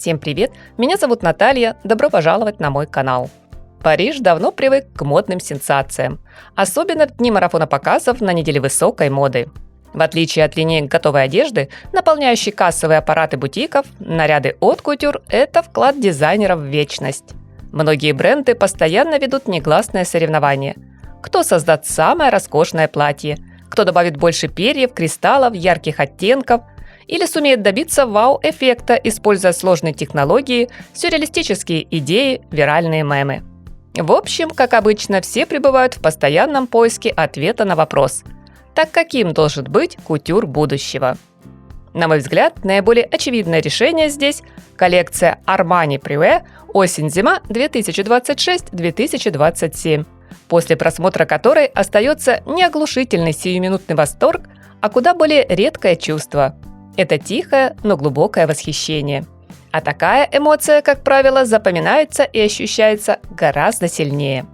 Всем привет! Меня зовут Наталья, добро пожаловать на мой канал. Париж давно привык к модным сенсациям, особенно в дни марафона показов на неделе высокой моды. В отличие от линеек готовой одежды, наполняющей кассовые аппараты бутиков, наряды Haute Couture – это вклад дизайнеров в вечность. Многие бренды постоянно ведут негласное соревнование. Кто создаст самое роскошное платье, кто добавит больше перьев, кристаллов, ярких оттенков – или сумеет добиться вау-эффекта, используя сложные технологии, сюрреалистические идеи, виральные мемы. В общем, как обычно, все пребывают в постоянном поиске ответа на вопрос: так каким должен быть кутюр будущего? На мой взгляд, наиболее очевидное решение здесь – коллекция Armani Privé осень-зима 2026-2027, после просмотра которой остается не оглушительный сиюминутный восторг, а куда более редкое чувство. Это тихое, но глубокое восхищение. А такая эмоция, как правило, запоминается и ощущается гораздо сильнее.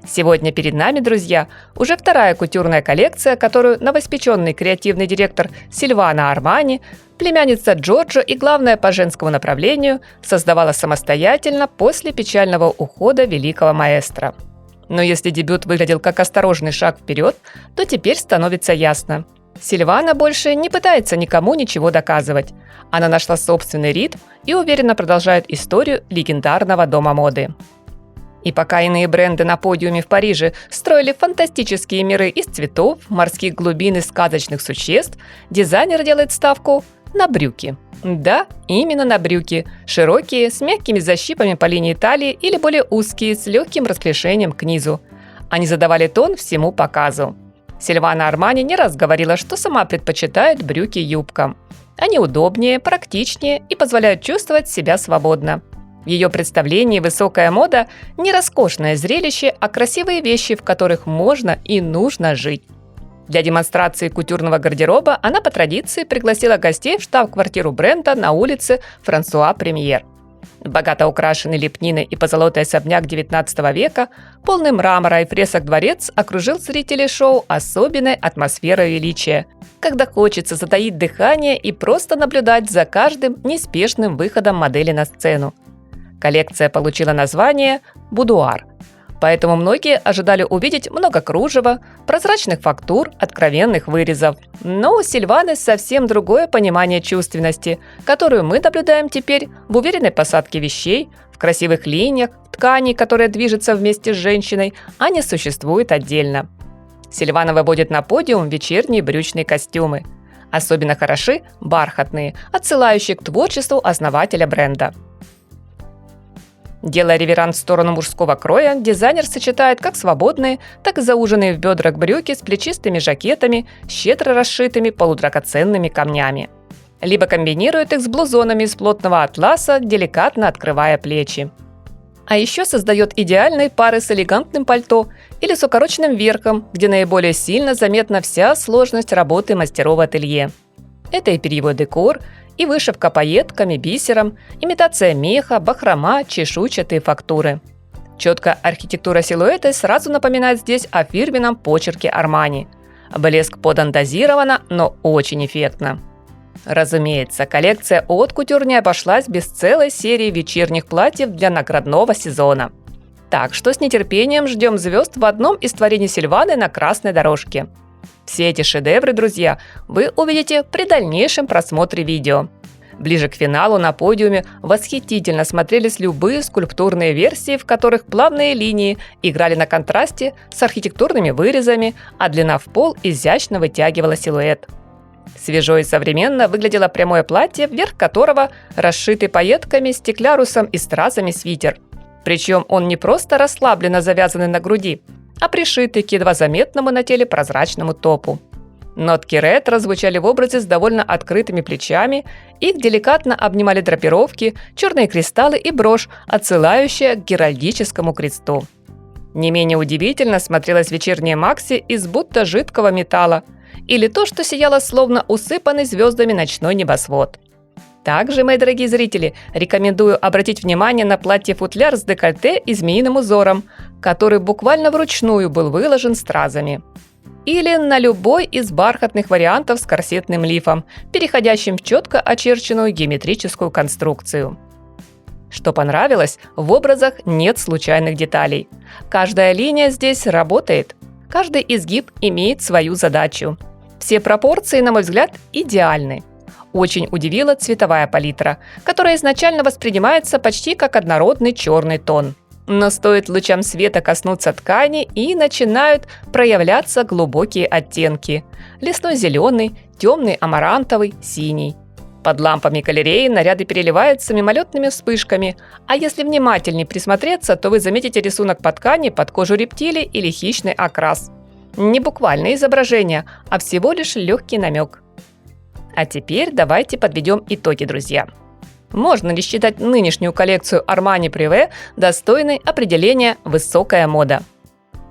Сегодня перед нами, друзья, уже вторая кутюрная коллекция, которую новоиспеченный креативный директор Сильвана Армани, племянница Джорджо и, главное, по женскому направлению, создавала самостоятельно после печального ухода великого маэстро. Но если дебют выглядел как осторожный шаг вперед, то теперь становится ясно: Сильвана больше не пытается никому ничего доказывать. Она нашла собственный ритм и уверенно продолжает историю легендарного дома моды. И пока иные бренды на подиуме в Париже строили фантастические миры из цветов, морских глубин и сказочных существ, дизайнер делает ставку на брюки. Да, именно на брюки. Широкие, с мягкими защипами по линии талии или более узкие, с легким расклешением к низу. Они задавали тон всему показу. Сильвана Армани не раз говорила, что сама предпочитает брюки юбкам. Они удобнее, практичнее и позволяют чувствовать себя свободно. В ее представлении высокая мода – не роскошное зрелище, а красивые вещи, в которых можно и нужно жить. Для демонстрации кутюрного гардероба она по традиции пригласила гостей в штаб-квартиру бренда на улице Франсуа Премьер. Богато украшенный лепниной и позолотой особняк XIX века, полный мрамора и фресок дворец окружил зрителей шоу особенной атмосферой величия, когда хочется затаить дыхание и просто наблюдать за каждым неспешным выходом модели на сцену. Коллекция получила название «Будуар», поэтому многие ожидали увидеть много кружева, прозрачных фактур, откровенных вырезов. Но у Сильваны совсем другое понимание чувственности, которую мы наблюдаем теперь в уверенной посадке вещей, в красивых линиях, в ткани, которая движется вместе с женщиной, а не существует отдельно. Сильвана выводит на подиум вечерние брючные костюмы. Особенно хороши бархатные, отсылающие к творчеству основателя бренда. Делая реверанс в сторону мужского кроя, дизайнер сочетает как свободные, так и зауженные в бедрах брюки с плечистыми жакетами, щедро расшитыми полудрагоценными камнями. Либо комбинирует их с блузонами из плотного атласа, деликатно открывая плечи. А еще создает идеальные пары с элегантным пальто или с укороченным верхом, где наиболее сильно заметна вся сложность работы мастеров ателье. Это и перьевой декор, и вышивка пайетками, бисером, имитация меха, бахрома, чешуйчатые фактуры. Четкая архитектура силуэта сразу напоминает здесь о фирменном почерке Армани. Блеск подан дозированно, но очень эффектно. Разумеется, коллекция Haute Couture не обошлась без целой серии вечерних платьев для наградного сезона. Так что с нетерпением ждем звезд в одном из творений Сильваны на красной дорожке. Все эти шедевры, друзья, вы увидите при дальнейшем просмотре видео. Ближе к финалу на подиуме восхитительно смотрелись любые скульптурные версии, в которых плавные линии играли на контрасте с архитектурными вырезами, а длина в пол изящно вытягивала силуэт. Свежо и современно выглядело прямое платье, верх которого расшитый пайетками, стеклярусом и стразами свитер. Причем он не просто расслабленно завязанный на груди, а пришитый к едва заметному на теле прозрачному топу. Нотки ретро звучали в образе с довольно открытыми плечами, их деликатно обнимали драпировки, черные кристаллы и брошь, отсылающая к геральдическому кресту. Не менее удивительно смотрелась вечерняя макси из будто жидкого металла, или то, что сияло словно усыпанный звездами ночной небосвод. Также, мои дорогие зрители, рекомендую обратить внимание на платье-футляр с декольте и змеиным узором, который буквально вручную был выложен стразами. Или на любой из бархатных вариантов с корсетным лифом, переходящим в четко очерченную геометрическую конструкцию. Что понравилось, в образах нет случайных деталей. Каждая линия здесь работает. Каждый изгиб имеет свою задачу. Все пропорции, на мой взгляд, идеальны. Очень удивила цветовая палитра, которая изначально воспринимается почти как однородный черный тон. Но стоит лучам света коснуться ткани, и начинают проявляться глубокие оттенки. Лесной зеленый, темный амарантовый, синий. Под лампами галереи наряды переливаются мимолетными вспышками, а если внимательнее присмотреться, то вы заметите рисунок по ткани под кожу рептилии или хищный окрас. Не буквальное изображение, а всего лишь легкий намек. А теперь давайте подведем итоги, друзья. Можно ли считать нынешнюю коллекцию Armani Privé достойной определения «высокая мода»?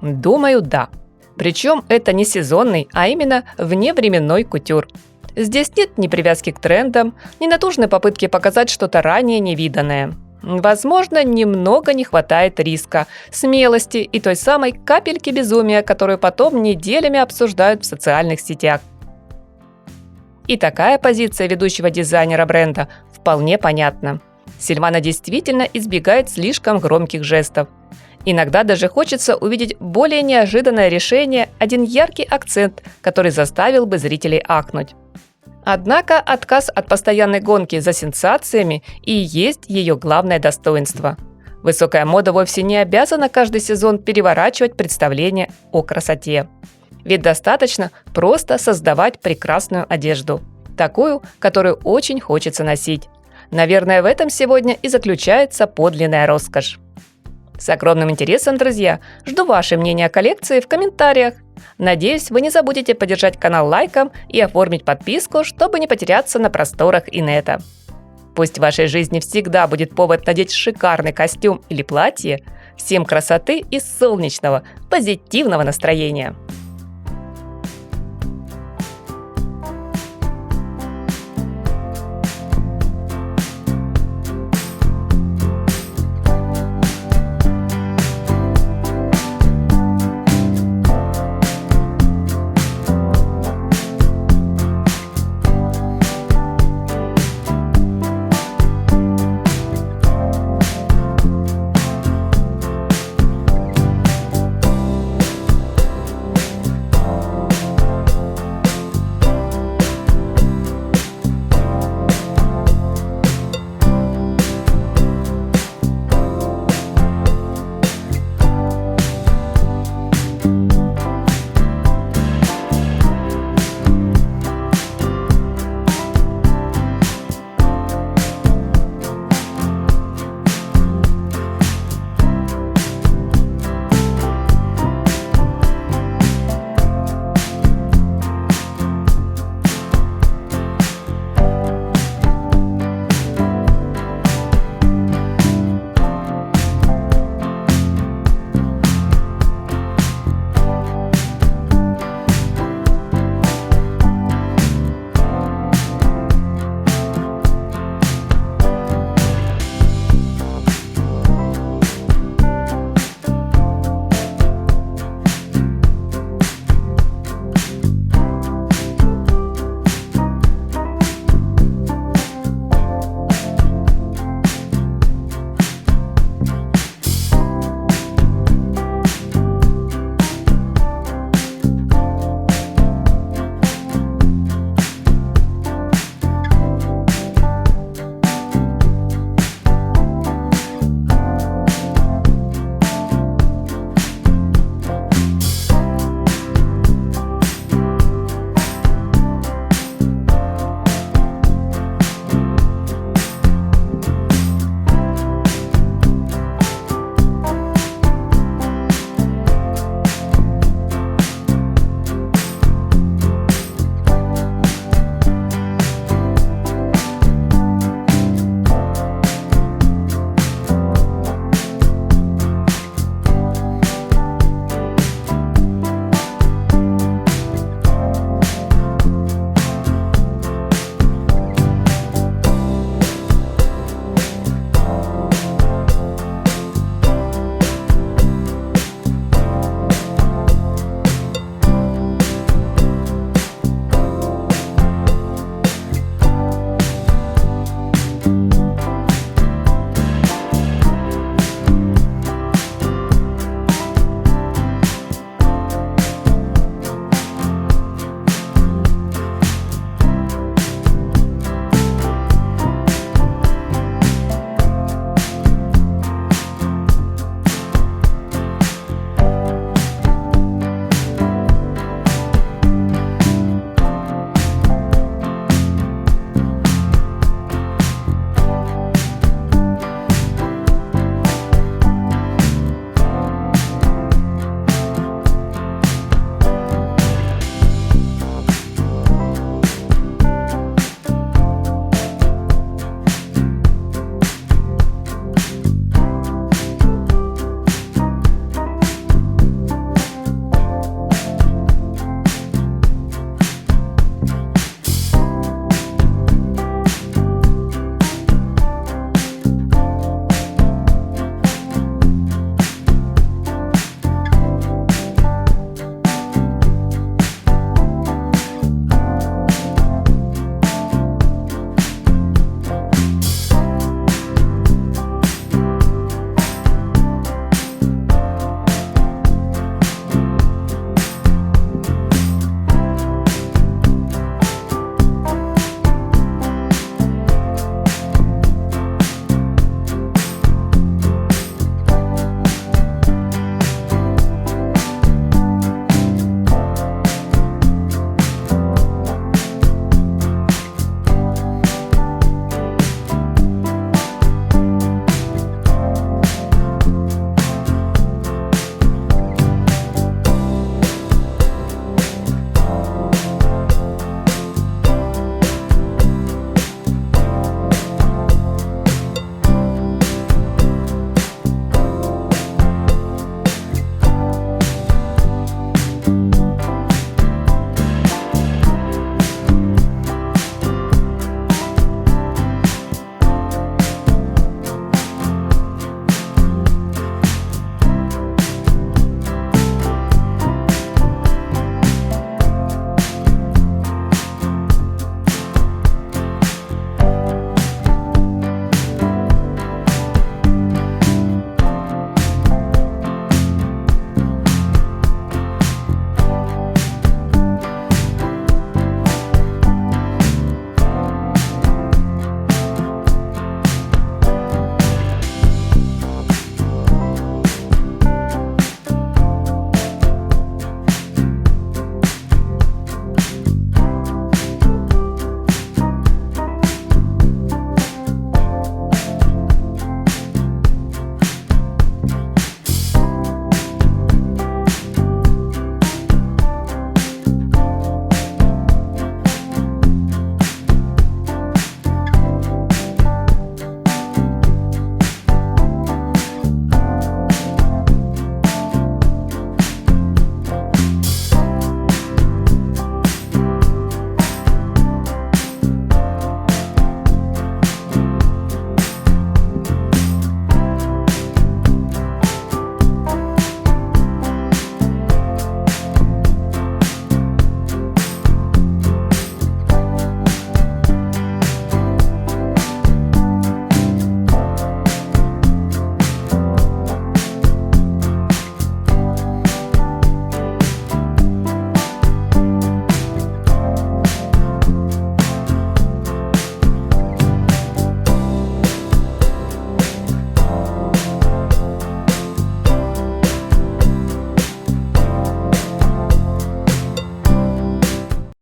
Думаю, да. Причем это не сезонный, а именно вневременной кутюр. Здесь нет ни привязки к трендам, ни натужной попытки показать что-то ранее невиданное. Возможно, немного не хватает риска, смелости и той самой капельки безумия, которую потом неделями обсуждают в социальных сетях. И такая позиция ведущего дизайнера бренда вполне понятна. Сильвана действительно избегает слишком громких жестов. Иногда даже хочется увидеть более неожиданное решение, один яркий акцент, который заставил бы зрителей ахнуть. Однако отказ от постоянной гонки за сенсациями и есть ее главное достоинство. Высокая мода вовсе не обязана каждый сезон переворачивать представление о красоте. Ведь достаточно просто создавать прекрасную одежду. Такую, которую очень хочется носить. Наверное, в этом сегодня и заключается подлинная роскошь. С огромным интересом, друзья, жду ваше мнение о коллекции в комментариях. Надеюсь, вы не забудете поддержать канал лайком и оформить подписку, чтобы не потеряться на просторах инета. Пусть в вашей жизни всегда будет повод надеть шикарный костюм или платье. Всем красоты и солнечного, позитивного настроения!